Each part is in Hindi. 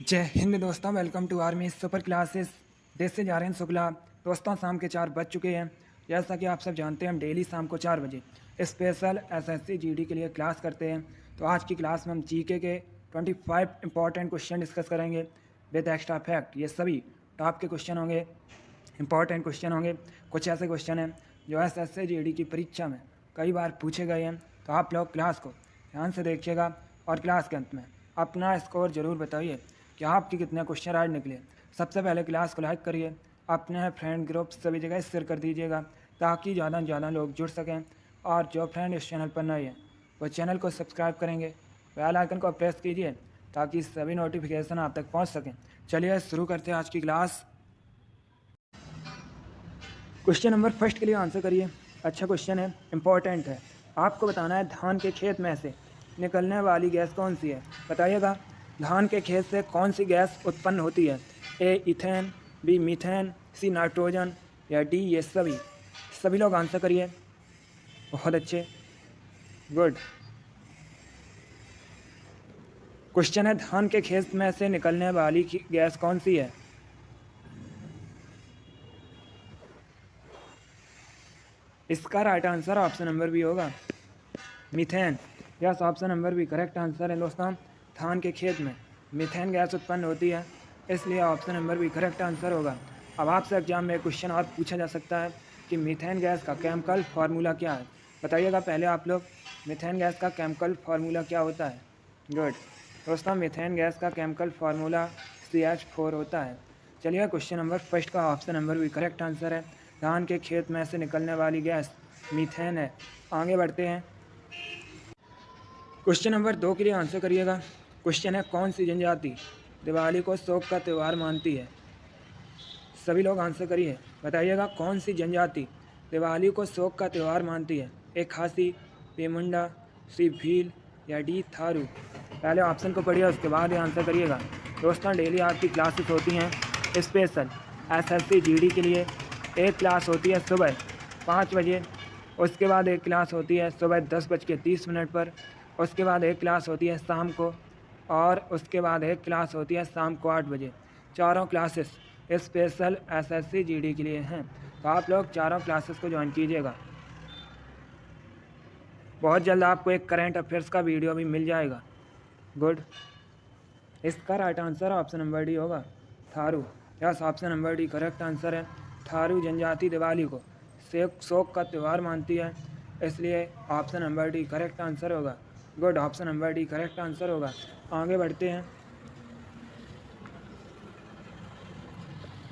जय हिंद दोस्तों, welcome to army super classes. देश से जा रहे हैं शुक्ला। दोस्तों शाम के 4 बज चुके हैं। जैसा कि आप सब जानते हैं, हम डेली शाम को 4 बजे स्पेशल एसएससी जीडी के लिए क्लास करते हैं। तो आज की क्लास में हम जीके के 25 इंपॉर्टेंट क्वेश्चन डिस्कस करेंगे विद एक्स्ट्रा फैक्ट। ये सभी टॉप के क्वेश्चन होंगे, इंपॉर्टेंट क्वेश्चन होंगे। कुछ ऐसे क्वेश्चन हैं जो एसएससी जीडी की परीक्षा में कई बार पूछे गए हैं। तो आप लोग क्लास को ध्यान से देखिएगा और क्लास के अंत में अपना स्कोर ज़रूर बताइए कि आपके कितने क्वेश्चन आज निकले। सबसे पहले क्लास को लाइक करिए, अपने फ्रेंड ग्रुप सभी जगह शेयर कर दीजिएगा ताकि ज़्यादा से ज़्यादा लोग जुड़ सकें। और जो फ्रेंड इस चैनल पर नए हैं वो चैनल को सब्सक्राइब करेंगे, बेल आइकन को प्रेस कीजिए ताकि सभी नोटिफिकेशन आप तक पहुंच सकें। चलिए शुरू करते हैं आज की क्लास। क्वेश्चन नंबर फर्स्ट के लिए आंसर करिए। अच्छा क्वेश्चन है, इंपॉर्टेंट है। आपको बताना है धान के खेत में से निकलने वाली गैस कौन सी है। बताइएगा धान के खेत से कौन सी गैस उत्पन्न होती है। A ethane, B methane, C nitrogen या डी ये सभी। सभी लोग आंसर करिए। बहुत अच्छे, गुड। क्वेश्चन है धान के खेत में से निकलने वाली गैस कौन सी है। इसका right answer option number B होगा, methane. Yes, option number B correct answer है दोस्तों। धान के खेत में मीथेन गैस उत्पन्न होती है, इसलिए option number B correct answer होगा। अब आपसे एग्जाम में क्वेश्चन और पूछा जा सकता है कि मीथेन गैस का केमिकल फार्मूला क्या है। बताइएगा पहले आप लोग, मीथेन गैस का केमिकल फार्मूला क्या होता है। गुड दोस्तों, मीथेन गैस का केमिकल फार्मूला CH4 होता है। चलिए क्वेश्चन नंबर फर्स्ट का option number B correct answer है। धान के खेत में से निकलने वाली गैस मीथेन है। आगे बढ़ते हैं। क्वेश्चन नंबर 2 के लिए आंसर करिएगा। क्वेश्चन है कौन सी जनजाति दिवाली को शोक का त्यौहार मानती है। सभी लोग आंसर करिए। बताइएगा कौन सी जनजाति दिवाली को शोक का त्यौहार मानती है। ए खासी, बी मुंडा, सी भील या डी थारू। पहले ऑप्शन को पढ़िए, उसके बाद ही आंसर करिएगा। दोस्तों डेली आपकी क्लासेस होती हैं स्पेशल एसएससी जीडी के लिए। एक क्लास होती है सुबह 5 बजे, उसके बाद एक क्लास होती है सुबह 10:30 पर, उसके बाद एक क्लास होती है शाम को, और उसके बाद एक क्लास होती है शाम को 8 बजे। चारों क्लासेस स्पेशल एसएससी जीडी के लिए हैं। तो आप लोग चारों क्लासेस को ज्वाइन कीजिएगा। बहुत जल्द आपको एक करंट अफेयर्स का वीडियो भी मिल जाएगा। गुड। इसका right answer option number D होगा, Tharu. Yes, option number D correct answer है। थारू जनजाति दिवाली को शोक का त्यौहार मानती है, इसलिए option number D correct answer होगा। Good, option number D correct answer होगा। आगे बढ़ते हैं।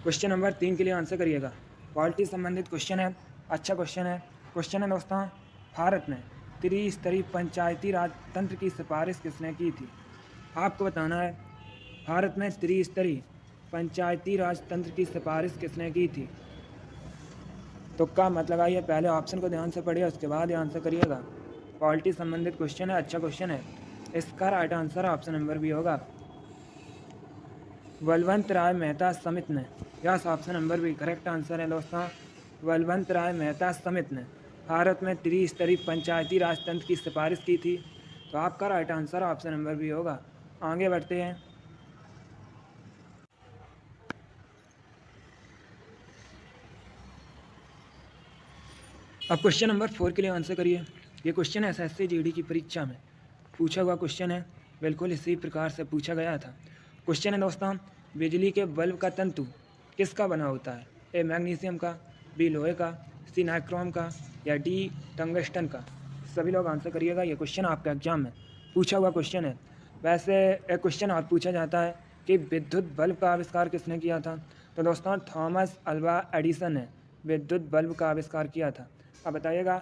क्वेश्चन नंबर 3 के लिए आंसर करिएगा। पॉलिटी संबंधित क्वेश्चन है। अच्छा क्वेश्चन है। क्वेश्चन है दोस्तों, भारत में त्रिस्तरीय पंचायती राज तंत्र की सिफारिश किसने की थी। आपको बताना है भारत में त्रिस्तरीय पंचायती राज तंत्र की सिफारिश किसने की थी। तुक्का मत लगाइए, पहले ऑप्शन को ध्यान से पढ़िए, उसके बाद ही आंसर करिएगा। पॉलिटी संबंधित क्वेश्चन है, अच्छा क्वेश्चन है। इसका right answer option number B होगा, बलवंत राय मेहता समिति ने। Yes, option number B correct answer है दोस्तों। बलवंत राय मेहता समिति ने भारत में त्रिस्तरीय पंचायती राज तंत्र की सिफारिश की थी। तो आपका right answer option number B होगा। आगे बढ़ते हैं। अब क्वेश्चन नंबर 4 के लिए आंसर करिए। ये क्वेश्चन एसएससी जीडी की परीक्षा में पूछा हुआ क्वेश्चन है, बिल्कुल इसी प्रकार से पूछा गया था। क्वेश्चन है दोस्तों, बिजली के बल्ब का तंतु किसका बना होता है। ए मैग्नीशियम का, बी लोहे का, सी नाइक्रोम का या डी टंगस्टन का। सभी लोग आंसर करिएगा। ये क्वेश्चन आपका एग्जाम में पूछा हुआ क्वेश्चन है। वैसे एक क्वेश्चन और पूछा जाता है कि विद्युत बल्ब का आविष्कार किसने किया था। तो दोस्तों थॉमस अल्वा एडिसन ने विद्युत बल्ब का आविष्कार किया था। अब बताइएगा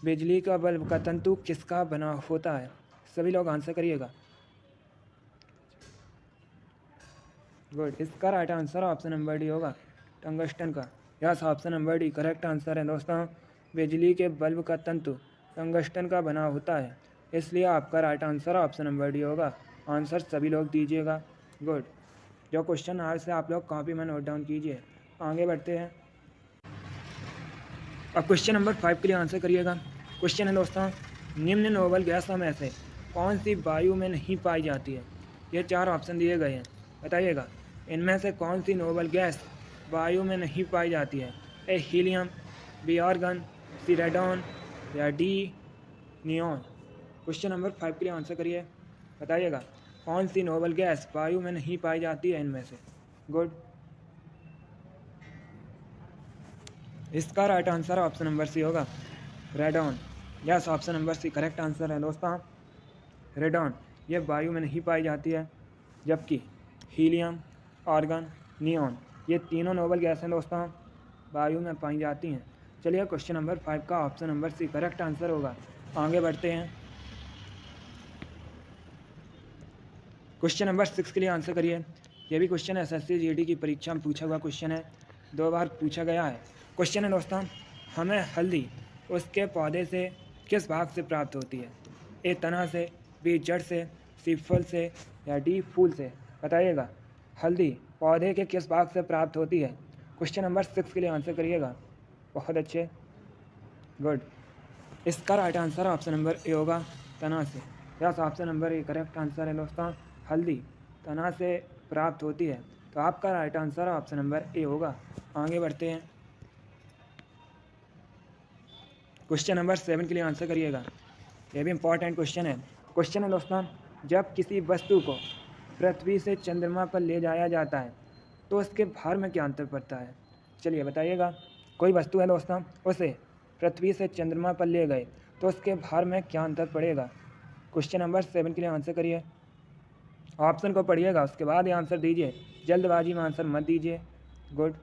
बिजली का बल्ब का तंतु किसका बना होता है। सभी लोग आंसर करिएगा। गुड, इसका right answer option number D होगा, टंगस्टन का। Yes, option number D correct answer है दोस्तों। बिजली के बल्ब का तंतु टंगस्टन का बना होता है, इसलिए आपका right answer option number D होगा। आंसर सभी लोग दीजिएगा। गुड, जो क्वेश्चन आए से आप लोग कॉपी में नोट डाउन कीजिए। आगे बढ़ते हैं। अब क्वेश्चन नंबर 5 के लिए आंसर करिएगा। क्वेश्चन है दोस्तों, निम्न नोबल गैसों में से कौन सी वायु में नहीं पाई जाती है। ये 4 ऑप्शन दिए गए हैं, बताइएगा इनमें से कौन सी नोबल गैस वायु में नहीं पाई जाती है? ए हीलियम, बी आर्गन, सी रेडॉन या डी नियॉन। क्वेश्चन नंबर 5 के लिए आंसर करिए, बताइएगा कौन सी नोबल गैस वायु में नहीं पाई जाती है इनमें से। गुड, इसका right answer option number C होगा, radon. Yes, option number C correct answer है दोस्तों, रेडॉन। ये वायु में नहीं पाई जाती है, जबकि हीलियम, आर्गन, नियॉन ये तीनों नोबल गैस हैं दोस्तों, वायु में पाई जाती हैं। चलिए क्वेश्चन नंबर 5 का option number C correct answer होगा। आगे बढ़ते हैं, क्वेश्चन नंबर 6 के लिए आंसर करिए। ये भी क्वेश्चन एसएससी जीडी की परीक्षा में पूछा हुआ क्वेश्चन है, 2 बार पूछा गया है। क्वेश्चन है दोस्तों, हमें हल्दी उसके पौधे से किस भाग से प्राप्त होती है? ए तना से, बी जड़ से, सी फल से या डी फूल से। बताइएगा हल्दी पौधे के किस भाग से प्राप्त होती है? क्वेश्चन नंबर 6 के लिए आंसर करिएगा। बहुत अच्छे, गुड। इसका right answer option number A होगा, तना से। Yes, option number A correct answer है दोस्तों, हल्दी तना से प्राप्त होती है, तो आपका right answer option number A होगा। आगे बढ़ते हैं, क्वेश्चन नंबर 7 के लिए आंसर करिएगा। यह भी इंपॉर्टेंट क्वेश्चन है। क्वेश्चन है दोस्तों, जब किसी वस्तु को पृथ्वी से चंद्रमा पर ले जाया जाता है तो उसके भार में क्या अंतर पड़ता है? चलिए बताइएगा, कोई वस्तु है दोस्तों, उसे पृथ्वी से चंद्रमा पर ले गए तो उसके भार में क्या अंतर पड़ेगा? क्वेश्चन नंबर 7 के लिए आंसर करिए, ऑप्शन को पढ़िएगा उसके बाद ही आंसर दीजिए, जल्दबाजी में आंसर मत दीजिए। गुड,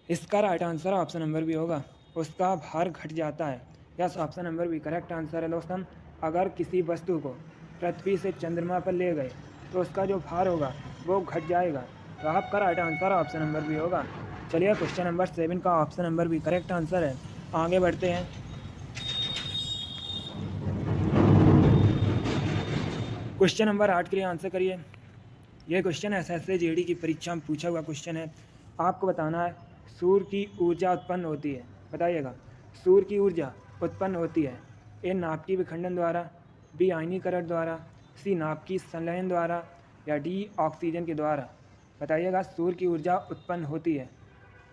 इसका राइट आंसर ऑप्शन नंबर भी होगा, उसका भार घट जाता है। यस, ऑप्शन नंबर भी करेक्ट आंसर है दोस्तों, अगर किसी वस्तु को पृथ्वी से चंद्रमा पर ले गए तो उसका जो भार होगा वो घट जाएगा, तो आपका राइट आंसर ऑप्शन नंबर भी होगा। चलिए क्वेश्चन नंबर 7 का ऑप्शन नंबर भी करेक्ट आंसर है। आगे बढ़ते हैं, क्वेश्चन नंबर 8 के लिए आंसर करिए। यह क्वेश्चन एसएससी जीडी की परीक्षा में पूछा हुआ क्वेश्चन है। आपको बताना है सूर्य की ऊर्जा उत्पन्न होती है, बताइएगा सूर्य की ऊर्जा उत्पन्न होती है ए नाभिकीय विखंडन द्वारा, बी आयनीकरण द्वारा, सी नाभिकीय संलयन द्वारा या डी ऑक्सीजन के द्वारा। बताइएगा सूर्य की ऊर्जा उत्पन्न होती है।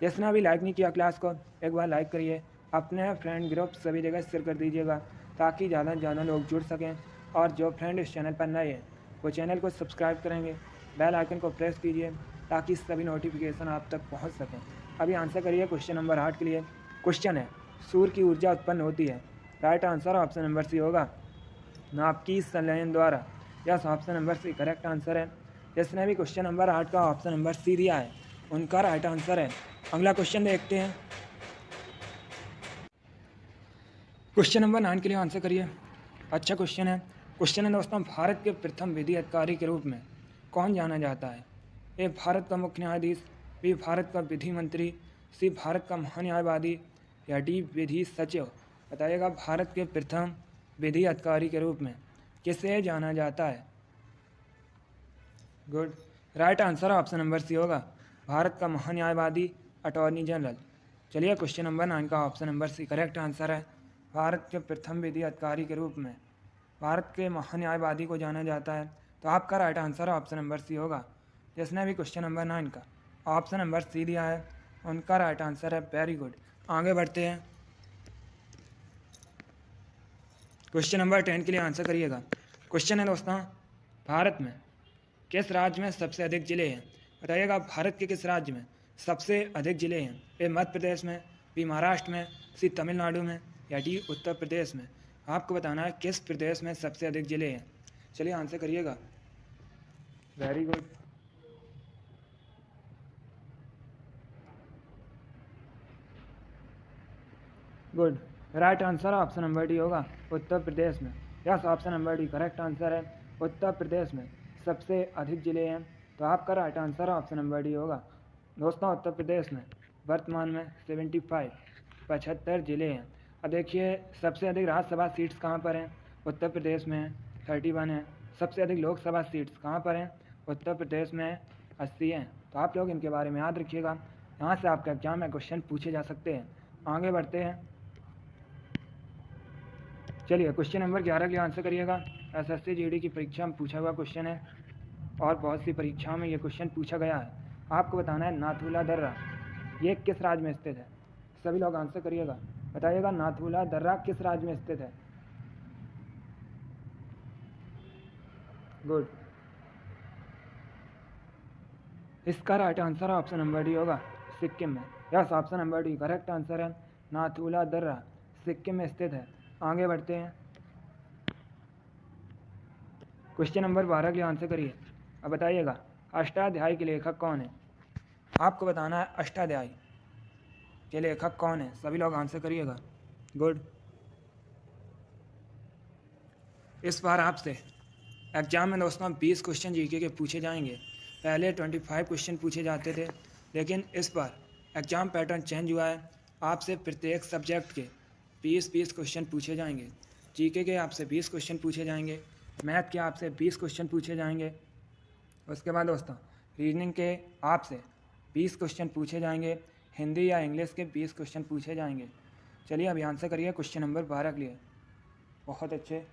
जिसने अभी लाइक नहीं किया क्लास को, एक बार लाइक करिए, अपने फ्रेंड ग्रुप सभी जगह शेयर कर दीजिएगा ताकि ज़्यादा से ज़्यादा लोग जुड़ सकें। और जो फ्रेंड इस चैनल पर नए हैं वो चैनल को सब्सक्राइब करेंगे, बेल आइकन को प्रेस कीजिए ताकि सभी नोटिफिकेशन आप तक पहुंच सकें। अभी आंसर करिए क्वेश्चन नंबर 8 के लिए। क्वेश्चन है सूर्य की ऊर्जा उत्पन्न होती है, right answer option number C होगा, नाभिकीय संलयन द्वारा। Yes, option number C correct answer है। जिसने भी क्वेश्चन नंबर 8 का ऑप्शन नंबर सी दिया है उनका राइट आंसर है। अगला क्वेश्चन देखते हैं, क्वेश्चन नंबर 9 के लिए आंसर करिए। अच्छा क्वेश्चन है। क्वेश्चन है दोस्तों, भारत के प्रथम विधि अधिकारी के रूप में कौन जाना जाता है? ए भारत का मुख्य न्यायाधीश, बी भारत का विधि मंत्री, सी भारत का महान्यायवादी या डी विधि सचिव। बताइएगा भारत के प्रथम विधि अधिकारी के रूप में किसे जाना जाता है? Good, right answer option number C होगा, भारत का महान्यायवादी, अटॉर्नी जनरल। चलिए क्वेश्चन नंबर 9 का option number C correct answer है। भारत के प्रथम विधि अधिकारी के रूप में भारत के महान्यायवादी को जाना जाता है, तो आपका right answer option number C होगा। जिसने भी क्वेश्चन नंबर 9 का ऑप्शन नंबर सी दिया है उनका राइट आंसर है। वेरी गुड, आगे बढ़ते हैं, क्वेश्चन नंबर 10 के लिए आंसर करिएगा। क्वेश्चन है दोस्तों, भारत में किस राज्य में सबसे अधिक जिले हैं? बताइएगा भारत के किस राज्य में सबसे अधिक जिले हैं? ए मध्य प्रदेश में, बी महाराष्ट्र में, सी तमिलनाडु में या डी उत्तर प्रदेश में। आपको बताना है किस प्रदेश में सबसे अधिक जिले हैं। चलिए आंसर करिएगा। Very good, good, right answer option number D होगा, उत्तर प्रदेश में। Yes, option number D correct answer है, उत्तर प्रदेश में सबसे अधिक जिले हैं, तो आपका right answer option number D होगा। दोस्तों उत्तर प्रदेश में वर्तमान में 75 जिले हैं। अब देखिए सबसे अधिक राज्यसभा सीट्स कहाँ पर हैं? उत्तर प्रदेश में 31 हैं। सबसे अधिक लोकसभा सीट्स कहाँ पर हैं? उत्तर प्रदेश में 80 हैं। तो आप लोग इनके बारे में याद रखिएगा, यहाँ से आपका एग्जाम में क्वेश्चन पूछे जा सकते हैं। आगे बढ़ते हैं, चलिए क्वेश्चन नंबर 11 के लिए आंसर करिएगा। एसएससी जीडी की परीक्षा में पूछा हुआ क्वेश्चन है और बहुत सी परीक्षाओं में ये क्वेश्चन पूछा गया है। आपको बताना है नाथुला दर्रा ये किस राज्य में स्थित है। सभी लोग आंसर करिएगा, बताइएगा नाथुला दर्रा किस राज्य में स्थित है। गुड। इसका right answer option number D होगा, सिक्किम में। Yes, option number D correct answer है। नाथुला दर्रा सिक्किम में स्थित है। आगे बढ़ते हैं, क्वेश्चन नंबर 12 के लिए आंसर करिए। अब बताइएगा अष्टाध्यायी के लेखक कौन है। आपको बताना है अष्टाध्यायी के लेखक कौन है। सभी लोग आंसर करिएगा। गुड। इस बार आपसे एग्जाम में दोस्तों 20 क्वेश्चन जीके के पूछे जाएंगे। पहले 25 क्वेश्चन पूछे जाते थे, लेकिन इस बार एग्ज़ाम पैटर्न चेंज हुआ है। आपसे प्रत्येक सब्जेक्ट के 20-20 क्वेश्चन पूछे जाएंगे। जीके के आपसे 20 क्वेश्चन पूछे जाएंगे, मैथ के आपसे 20 क्वेश्चन पूछे जाएंगे। उसके बाद दोस्तों रीजनिंग के आपसे 20 क्वेश्चन पूछे जाएंगे, हिंदी या इंग्लिश के 20 क्वेश्चन पूछे जाएंगे। चलिए अभी आंसर करिए क्वेश्चन नंबर 12 के लिए। बहुत अच्छे।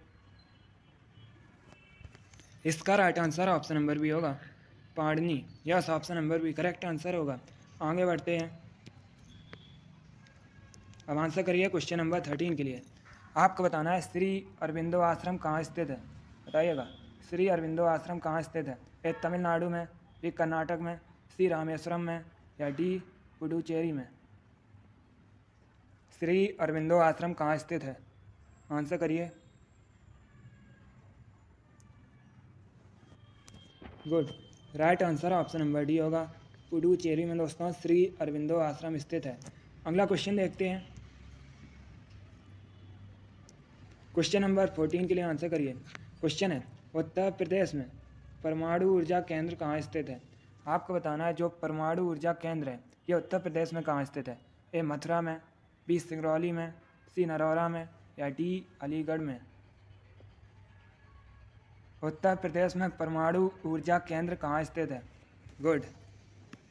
इसका right answer option number B होगा, Panini. Yes, option number B correct answer होगा। आगे बढ़ते हैं, अब आंसर करिए क्वेश्चन नंबर 13 के लिए। आपको बताना है श्री अरविंदो आश्रम कहाँ स्थित है। बताइएगा श्री अरविंदो आश्रम कहाँ स्थित है। ए तमिलनाडु में, बी कर्नाटक में, सी रामेश्वरम में, या डी पुडुचेरी में। श्री अरविंदो आश्रम कहाँ स्थित है, आंसर करिए। Good. Right answer option number D होगा, पुडुचेरी में दोस्तों श्री अरविंदो आश्रम स्थित है। अगला क्वेश्चन देखते हैं, क्वेश्चन नंबर 14 के लिए आंसर करिए। क्वेश्चन है उत्तर प्रदेश में परमाणु ऊर्जा केंद्र कहाँ स्थित है। आपको बताना है जो परमाणु ऊर्जा केंद्र है ये उत्तर प्रदेश में कहाँ स्थित है। ए मथुरा में, बी सिंगरौली में, सी नरौरा में, या डी अलीगढ़ में। उत्तर प्रदेश में परमाणु ऊर्जा केंद्र कहाँ स्थित है। गुड।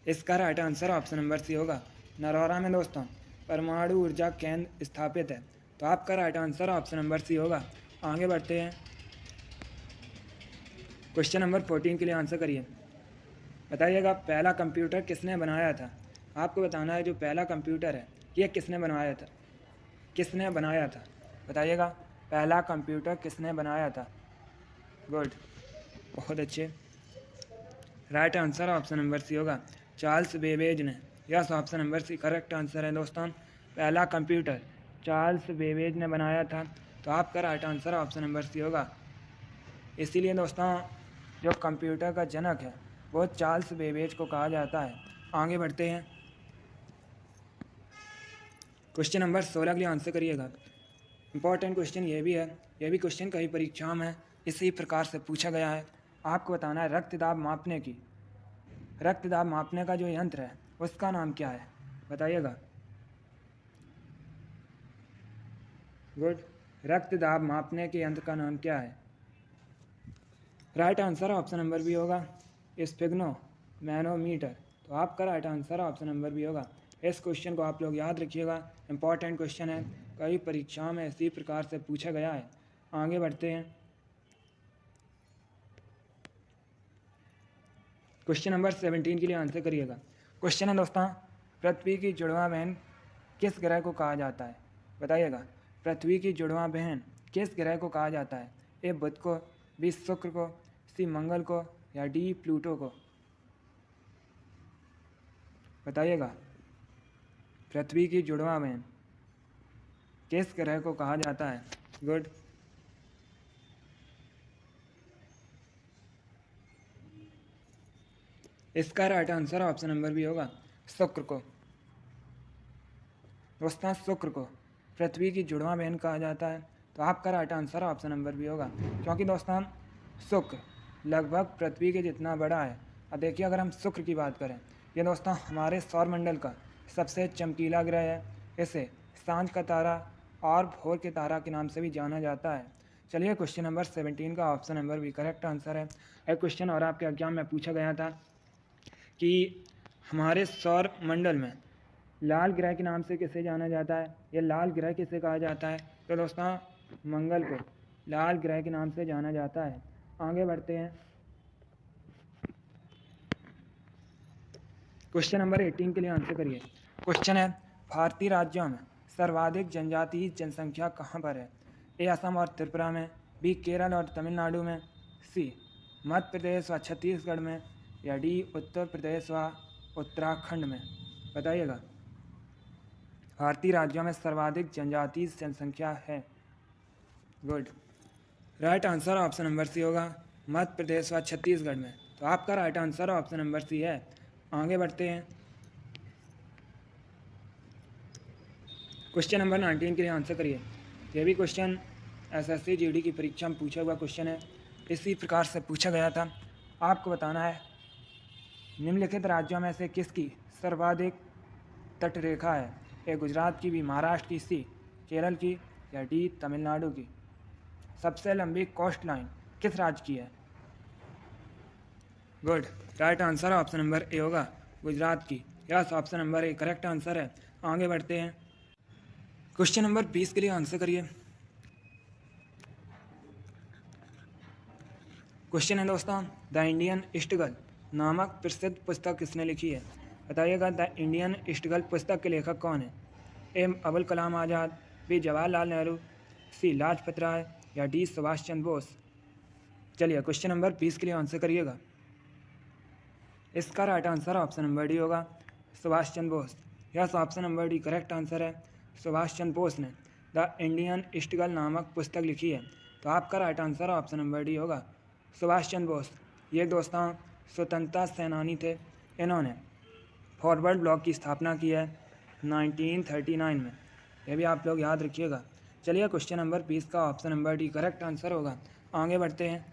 इसका right answer option number C होगा, नरौरा में दोस्तों परमाणु ऊर्जा केंद्र स्थापित है। तो आपका right answer option number C होगा। आगे बढ़ते हैं, क्वेश्चन नंबर 14 के लिए आंसर करिए। बताइएगा पहला कंप्यूटर किसने बनाया था। आपको बताना है जो पहला कंप्यूटर है ये किसने बनाया था, किसने बनाया था। बताइएगा पहला कंप्यूटर किसने बनाया था। गुड, बहुत अच्छे। Right answer option number C होगा, चार्ल्स बेबेज ने। Yes, option number C correct answer है दोस्तों। पहला कंप्यूटर चार्ल्स बेबेज ने बनाया था। तो आपका right answer option number C होगा। इसीलिए दोस्तों जो कंप्यूटर का जनक है वो चार्ल्स बेबेज को कहा जाता है। आगे बढ़ते हैं, क्वेश्चन नंबर 16 के लिए आंसर करिएगा। इंपॉर्टेंट क्वेश्चन ये भी है, ये भी क्वेश्चन कई परीक्षाओं में इसी प्रकार से पूछा गया है। आपको बताना है रक्तदाब मापने का जो यंत्र है उसका नाम क्या है। बताइएगा। गुड। रक्तदाब मापने के यंत्र का नाम क्या है। Right answer option number B होगा, स्पिग्नो मैनोमीटर। तो आपका right answer option number B होगा। इस क्वेश्चन को आप लोग याद रखिएगा, इंपॉर्टेंट क्वेश्चन है, कई परीक्षाओं में इसी प्रकार से पूछा गया है। आगे बढ़ते हैं, क्वेश्चन नंबर 17 के लिए आंसर करिएगा। क्वेश्चन है दोस्तों पृथ्वी की जुड़वां बहन किस ग्रह को कहा जाता है। बताइएगा पृथ्वी की जुड़वां बहन किस ग्रह को कहा जाता है। ए बुध को, बी शुक्र को, सी मंगल को, या डी प्लूटो को। बताइएगा पृथ्वी की जुड़वां बहन किस ग्रह को कहा जाता है। गुड। इसका राइट आंसर ऑप्शन नंबर भी होगा, शुक्र को। दोस्तों शुक्र को पृथ्वी की जुड़वां बहन कहा जाता है। तो आपका राइट आंसर ऑप्शन नंबर भी होगा, क्योंकि दोस्तों शुक्र लगभग पृथ्वी के जितना बड़ा है। अब देखिए अगर हम शुक्र की बात करें, ये दोस्तों हमारे सौरमंडल का सबसे चमकीला ग्रह है। इसे सांझ का तारा और भोर के तारा के नाम से भी जाना जाता है। चलिए क्वेश्चन नंबर 17 का ऑप्शन नंबर भी करेक्ट आंसर है। एक क्वेश्चन और आपके एग्जाम में पूछा गया था कि हमारे सौर मंडल में लाल ग्रह के नाम से किसे जाना जाता है, या लाल ग्रह किसे कहा जाता है। तो दोस्तों मंगल को लाल ग्रह के नाम से जाना जाता है। आगे बढ़ते हैं। क्वेश्चन नंबर 18 के लिए आंसर करिए। क्वेश्चन है, भारतीय राज्यों में सर्वाधिक जनजातीय जनसंख्या कहाँ पर है? ए असम और त्रिपुरा में, बी केरल और तमिलनाडु में, सी मध्य प्रदेश व छत्तीसगढ़ में, या डी उत्तर प्रदेश व उत्तराखंड में? बताइएगा। भारतीय राज्यों में सर्वाधिक जनजातीय जनसंख्या है। Good. Right answer option number C होगा, मध्य प्रदेश व छत्तीसगढ़ में। तो आपका right answer option number C है। आगे बढ़ते हैं। क्वेश्चन नंबर 19 के लिए आंसर करिए। ये भी क्वेश्चन एसएससी जीडी की परीक्षा में पूछा हुआ क्वेश्चन है। इसी प्रकार से पूछा गया था। आपको बताना है, निम्नलिखित राज्यों में से किसकी सर्वाधिक तटरेखा है? ए गुजरात की, बी महाराष्ट्र की, सी केरल की, या डी तमिलनाडु की? सबसे लंबी कोस्ट लाइन किस राज्य की है? Good. Right answer option number A होगा, गुजरात की। Yes, option number A correct answer है। आगे बढ़ते हैं। क्वेश्चन नंबर 20 के लिए आंसर करिए। क्वेश्चन है दोस्तों, द इंडियन इस्टगल नामक प्रसिद्ध पुस्तक किसने लिखी है? बताइएगा, द इंडियन इस्टगल पुस्तक के लेखक कौन है? ए अबुल कलाम आज़ाद, बी जवाहरलाल नेहरू, सी लाजपत राय, या डी सुभाष चंद्र बोस? चलिए, क्वेश्चन नंबर 20 के लिए आंसर करिएगा। इसका right answer option number D होगा, Subhash Chandra Bose. Yes, option number D correct answer है। सुभाष चंद्र बोस ने द इंडियन इस्टगल नामक पुस्तक लिखी है। तो आपका right answer option number D होगा, सुभाष चंद्र बोस। ये दोस्तों स्वतंत्रता सेनानी थे। इन्होंने फॉरवर्ड ब्लॉक की स्थापना की है 1939 में। यह भी आप लोग याद रखिएगा। चलिए, क्वेश्चन नंबर 20 का option number D correct answer होगा। आगे बढ़ते हैं।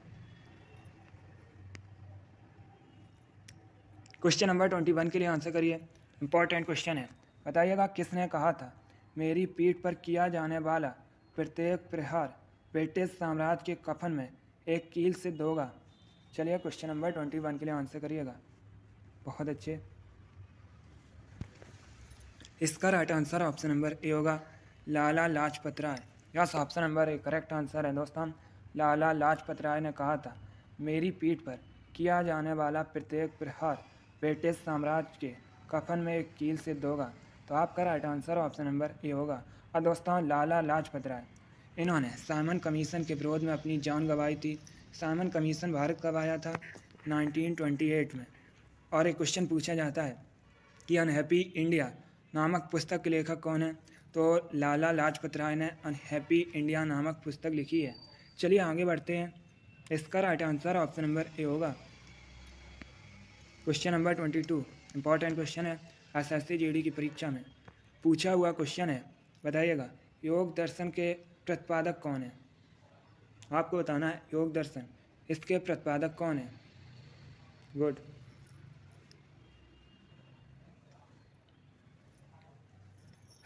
क्वेश्चन नंबर 21 के लिए आंसर करिए। इंपॉर्टेंट क्वेश्चन है। बताइएगा, किसने कहा था, मेरी पीठ पर किया जाने वाला प्रत्येक प्रहार ब्रिटिश साम्राज्य के कफन में एक कील सिद्ध होगा? चलिए, क्वेश्चन नंबर 21 के लिए आंसर करिएगा। बहुत अच्छे। इसका right answer option number A होगा, Lala Lajpat Rai. Yes, option number A correct answer है दोस्तों। लाला लाजपत राय ने कहा था, मेरी पीठ पर किया जाने वाला प्रत्येक प्रहार ब्रिटिश साम्राज्य के कफन में एक कील सिद्ध होगा। तो आपका right answer option number A होगा। और दोस्तों, लाला लाजपत राय, इन्होंने साइमन कमीशन के विरोध में अपनी जान गंवाई थी। साइमन कमीशन भारत कब आया था? 1928 में। और एक क्वेश्चन पूछा जाता है कि अनहैप्पी इंडिया नामक पुस्तक के लेखक कौन है? तो लाला लाजपत राय ने अनहैप्पी इंडिया नामक पुस्तक लिखी है। चलिए, आगे बढ़ते हैं। इसका right answer option number A होगा। क्वेश्चन नंबर 22 इंपॉर्टेंट क्वेश्चन है। एसएससी जीडी की परीक्षा में पूछा हुआ क्वेश्चन है। बताइएगा, योग दर्शन के प्रतिपादक कौन है? आपको बताना है, योग दर्शन इसके प्रतिपादक कौन है? Good.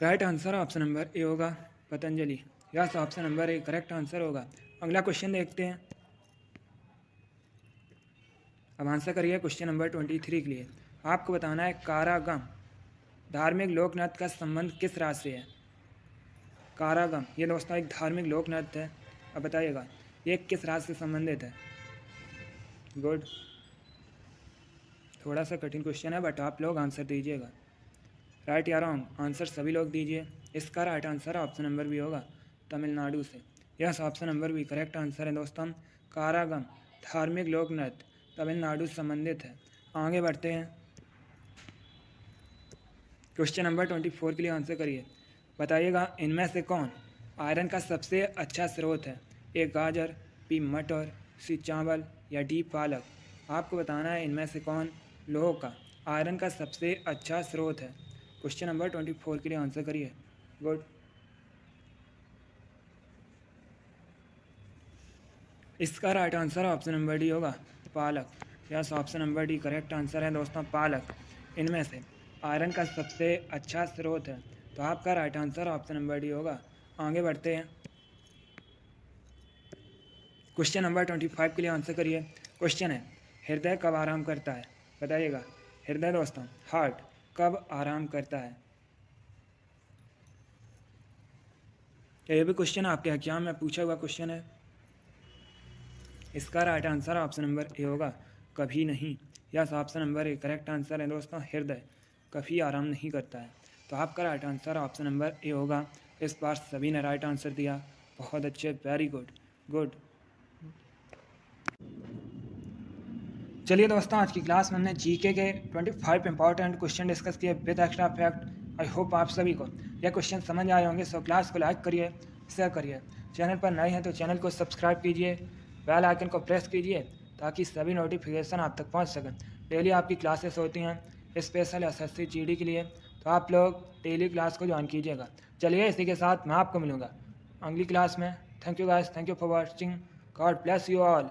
Right answer option number A होगा, Patanjali. Yes, option number A correct answer होगा। अगला क्वेश्चन देखते हैं। अब आंसर करिए क्वेश्चन नंबर 23 के लिए। आपको बताना है, कारागम धार्मिक लोक नृत्य का संबंध किस राज्य से है? कारागम ये दोस्तों एक धार्मिक लोक नृत्य है। अब बताइएगा, ये किस राज्य से संबंधित है? गुड। थोड़ा सा कठिन क्वेश्चन है, बट आप लोग आंसर दीजिएगा। राइट या रॉन्ग आंसर सभी लोग दीजिए। इसका right answer option number B होगा, तमिलनाडु से। Yes, option number B correct answer है दोस्तों। कारागम धार्मिक लोक नृत्य तमिलनाडु से संबंधित है। आगे बढ़ते हैं। क्वेश्चन नंबर 24 के लिए आंसर करिए। बताइएगा, इनमें से कौन आयरन का सबसे अच्छा स्रोत है? ए गाजर, बी मटर, सी चावल, या डी पालक? आपको बताना है, इनमें से कौन लोह का आयरन का सबसे अच्छा स्रोत है। क्वेश्चन नंबर 24 के लिए आंसर करिए। गुड। इसका right answer option number D होगा, पालक। Yes, option number D correct answer है दोस्तों, पालक इनमें से आयरन का सबसे अच्छा स्रोत है। तो आपका right answer option number D होगा। आगे बढ़ते हैं। क्वेश्चन नंबर 25 के लिए आंसर करिए। क्वेश्चन है, हृदय कब आराम करता है? बताइएगा, हृदय दोस्तों हार्ट कब आराम करता है? यह भी क्वेश्चन आपके एग्जाम में पूछा हुआ क्वेश्चन है। इसका right answer option number A होगा, कभी नहीं। Yes, option number A correct answer है दोस्तों। हृदय कभी आराम नहीं करता है। तो आपका right answer option number A होगा। इस बार सभी ने राइट आंसर दिया, बहुत अच्छे, वेरी गुड गुड। चलिए दोस्तों, आज की क्लास में हमने जीके के 25 इंपॉर्टेंट क्वेश्चन डिस्कस किए with extra fact. I hope आप सभी को यह क्वेश्चन समझ आए होंगे। सो क्लास को लाइक करिए, शेयर करिए। चैनल पर नए हैं तो चैनल को सब्सक्राइब कीजिए, बेल आइकन को प्रेस कीजिए ताकि सभी नोटिफिकेशन आप तक पहुंच सकें। डेली आपकी क्लासेस होती हैं स्पेशल एसएससी जीडी के लिए, तो आप लोग डेली क्लास को ज्वाइन कीजिएगा। चलिए, इसी के साथ मैं आपको मिलूँगा अगली क्लास में। Thank you guys, thank you for watching. God bless you all.